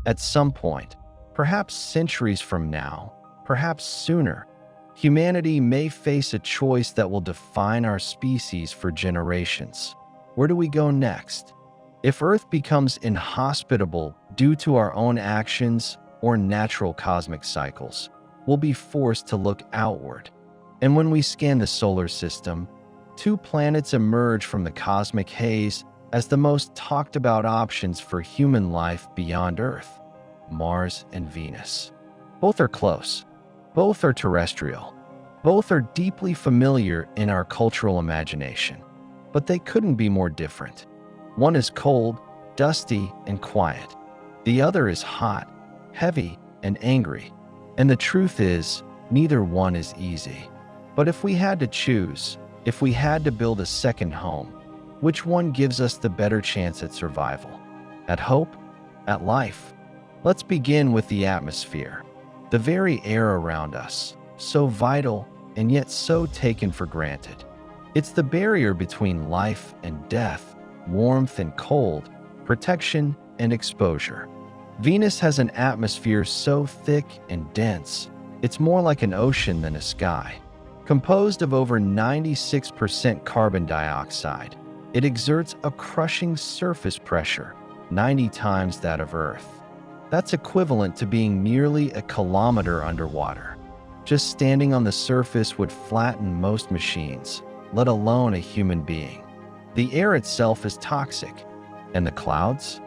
At some point, perhaps centuries from now, perhaps sooner, humanity may face a choice that will define our species for generations. Where do we go next? If Earth becomes inhospitable due to our own actions or natural cosmic cycles, we'll be forced to look outward. And when we scan the solar system, two planets emerge from the cosmic haze as the most talked about options for human life beyond Earth: Mars and Venus. Both are close. Both are terrestrial. Both are deeply familiar in our cultural imagination. But they couldn't be more different. One is cold, dusty, and quiet. The other is hot, heavy, and angry. And the truth is, neither one is easy. But if we had to choose, if we had to build a second home, which one gives us the better chance at survival? At hope? At life? Let's begin with the atmosphere. The very air around us, so vital and yet so taken for granted. It's the barrier between life and death, warmth and cold, protection and exposure. Venus has an atmosphere so thick and dense, it's more like an ocean than a sky. Composed of over 96% carbon dioxide, it exerts a crushing surface pressure, 90 times that of Earth. That's equivalent to being nearly a kilometer underwater. Just standing on the surface would flatten most machines, let alone a human being. The air itself is toxic. And the clouds?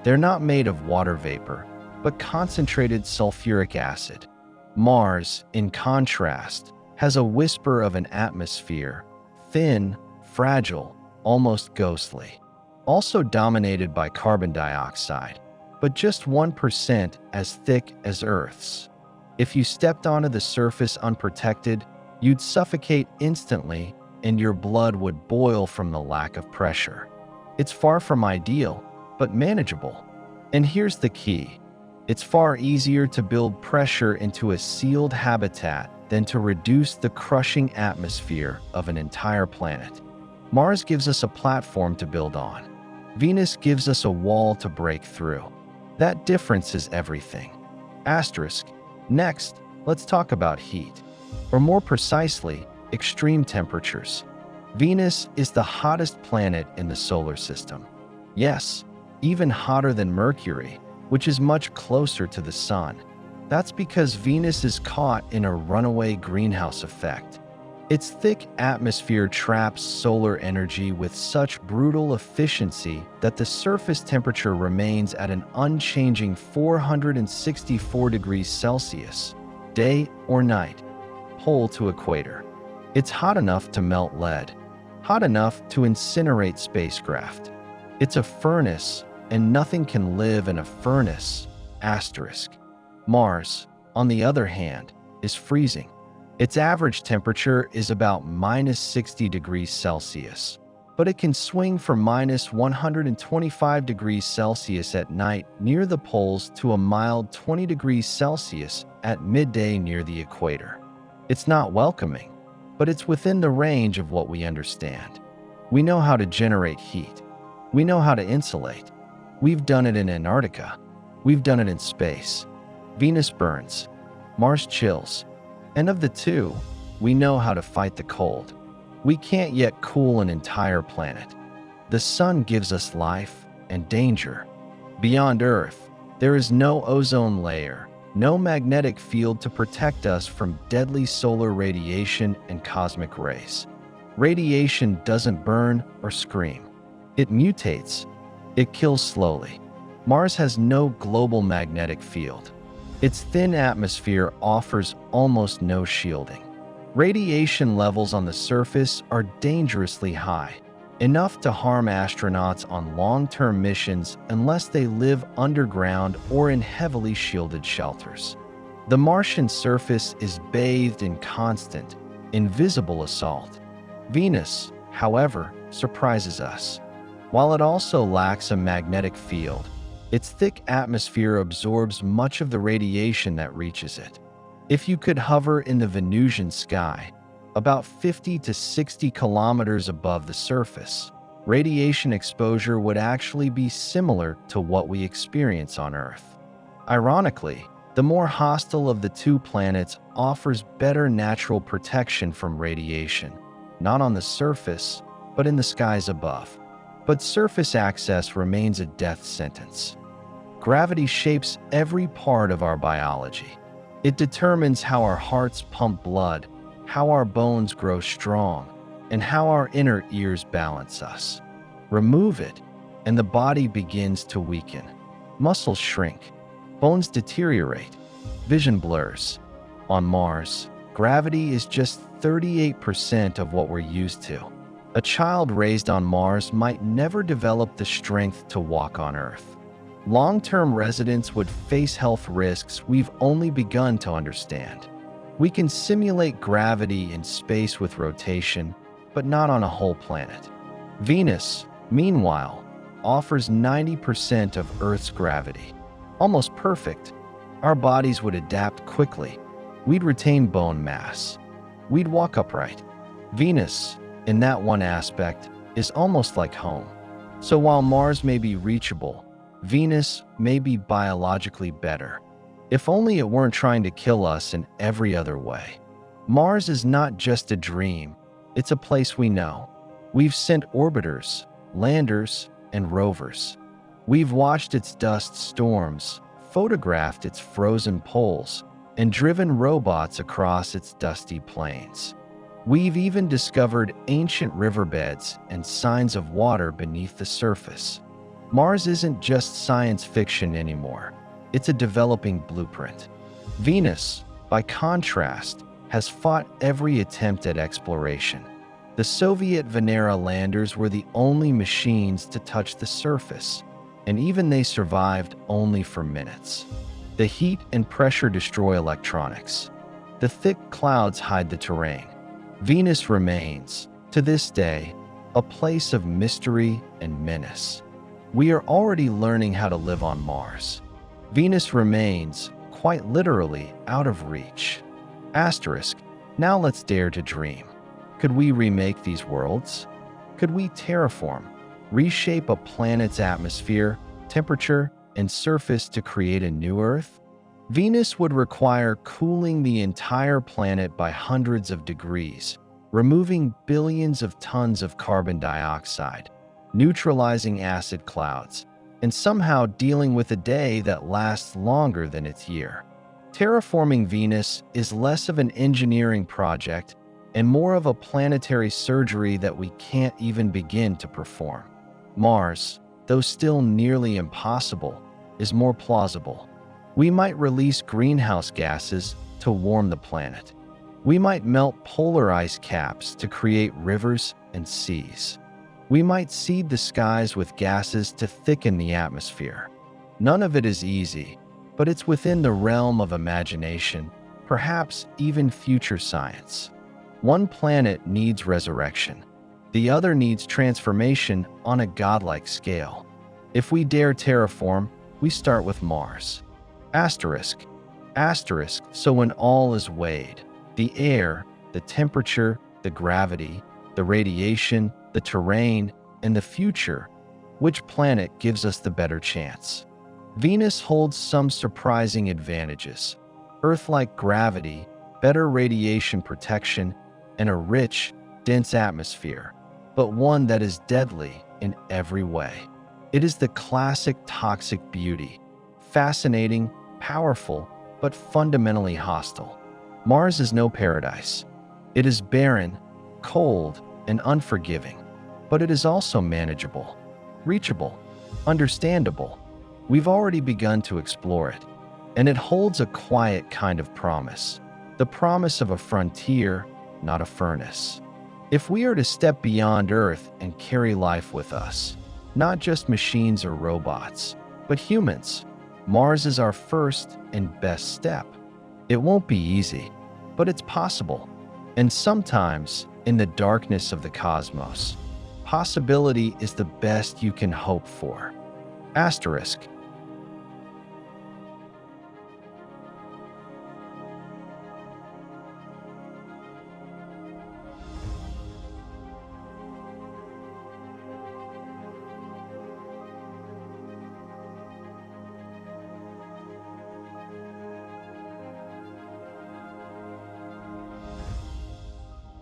They're not made of water vapor, but concentrated sulfuric acid. Mars, in contrast, has a whisper of an atmosphere, thin, fragile, almost ghostly. Also dominated by carbon dioxide, but just 1% as thick as Earth's. If you stepped onto the surface unprotected, you'd suffocate instantly and your blood would boil from the lack of pressure. It's far from ideal, but manageable. And here's the key. It's far easier to build pressure into a sealed habitat than to reduce the crushing atmosphere of an entire planet. Mars gives us a platform to build on. Venus gives us a wall to break through. That difference is everything. Asterisk. Next, let's talk about heat, or more precisely, extreme temperatures. Venus is the hottest planet in the solar system. Yes, even hotter than Mercury, which is much closer to the Sun. That's because Venus is caught in a runaway greenhouse effect. Its thick atmosphere traps solar energy with such brutal efficiency that the surface temperature remains at an unchanging 464 degrees Celsius, day or night, pole to equator. It's hot enough to melt lead, hot enough to incinerate spacecraft. It's a furnace, and nothing can live in a furnace. Asterisk. Mars, on the other hand, is freezing. Its average temperature is about minus 60 degrees Celsius, but it can swing from minus 125 degrees Celsius at night near the poles to a mild 20 degrees Celsius at midday near the equator. It's not welcoming, but it's within the range of what we understand. We know how to generate heat. We know how to insulate. We've done it in Antarctica. We've done it in space. Venus burns. Mars chills. And of the two, we know how to fight the cold. We can't yet cool an entire planet. The sun gives us life and danger. Beyond Earth, there is no ozone layer, no magnetic field to protect us from deadly solar radiation and cosmic rays. Radiation doesn't burn or scream. It mutates. It kills slowly. Mars has no global magnetic field. Its thin atmosphere offers almost no shielding. Radiation levels on the surface are dangerously high, enough to harm astronauts on long-term missions unless they live underground or in heavily shielded shelters. The Martian surface is bathed in constant, invisible assault. Venus, however, surprises us. While it also lacks a magnetic field, its thick atmosphere absorbs much of the radiation that reaches it. If you could hover in the Venusian sky, about 50 to 60 kilometers above the surface, radiation exposure would actually be similar to what we experience on Earth. Ironically, the more hostile of the two planets offers better natural protection from radiation, not on the surface, but in the skies above. But surface access remains a death sentence. Gravity shapes every part of our biology. It determines how our hearts pump blood, how our bones grow strong, and how our inner ears balance us. Remove it, and the body begins to weaken. Muscles shrink, bones deteriorate, vision blurs. On Mars, gravity is just 38% of what we're used to. A child raised on Mars might never develop the strength to walk on Earth. Long-term residents would face health risks we've only begun to understand. We can simulate gravity in space with rotation, but not on a whole planet. Venus, meanwhile, offers 90% of Earth's gravity. Almost perfect. Our bodies would adapt quickly. We'd retain bone mass. We'd walk upright. Venus, in that one aspect, is almost like home. So while Mars may be reachable, Venus may be biologically better. If only it weren't trying to kill us in every other way. Mars is not just a dream, it's a place we know. We've sent orbiters, landers, and rovers. We've watched its dust storms, photographed its frozen poles, and driven robots across its dusty plains. We've even discovered ancient riverbeds and signs of water beneath the surface. Mars isn't just science fiction anymore. It's a developing blueprint. Venus, by contrast, has fought every attempt at exploration. The Soviet Venera landers were the only machines to touch the surface, and even they survived only for minutes. The heat and pressure destroy electronics. The thick clouds hide the terrain. Venus remains, to this day, a place of mystery and menace. We are already learning how to live on Mars. Venus remains, quite literally, out of reach. Asterisk, now let's dare to dream. Could we remake these worlds? Could we terraform, reshape a planet's atmosphere, temperature, and surface to create a new Earth? Venus would require cooling the entire planet by hundreds of degrees, removing billions of tons of carbon dioxide, neutralizing acid clouds, and somehow dealing with a day that lasts longer than its year. Terraforming Venus is less of an engineering project and more of a planetary surgery that we can't even begin to perform. Mars, though still nearly impossible, is more plausible. We might release greenhouse gases to warm the planet. We might melt polar ice caps to create rivers and seas. We might seed the skies with gases to thicken the atmosphere. None of it is easy, but it's within the realm of imagination, perhaps even future science. One planet needs resurrection. The other needs transformation on a godlike scale. If we dare terraform, we start with Mars. Asterisk. Asterisk, so when all is weighed, the air, the temperature, the gravity, the radiation, the terrain, and the future, which planet gives us the better chance? Venus holds some surprising advantages. Earth-like gravity, better radiation protection, and a rich, dense atmosphere, but one that is deadly in every way. It is the classic toxic beauty, fascinating, powerful, but fundamentally hostile. Mars is no paradise. It is barren, cold, and unforgiving, but it is also manageable, reachable, understandable. We've already begun to explore it, and it holds a quiet kind of promise, the promise of a frontier, not a furnace. If we are to step beyond Earth and carry life with us, not just machines or robots, but humans, Mars is our first and best step. It won't be easy, but it's possible. And sometimes, in the darkness of the cosmos, possibility is the best you can hope for. Asterisk.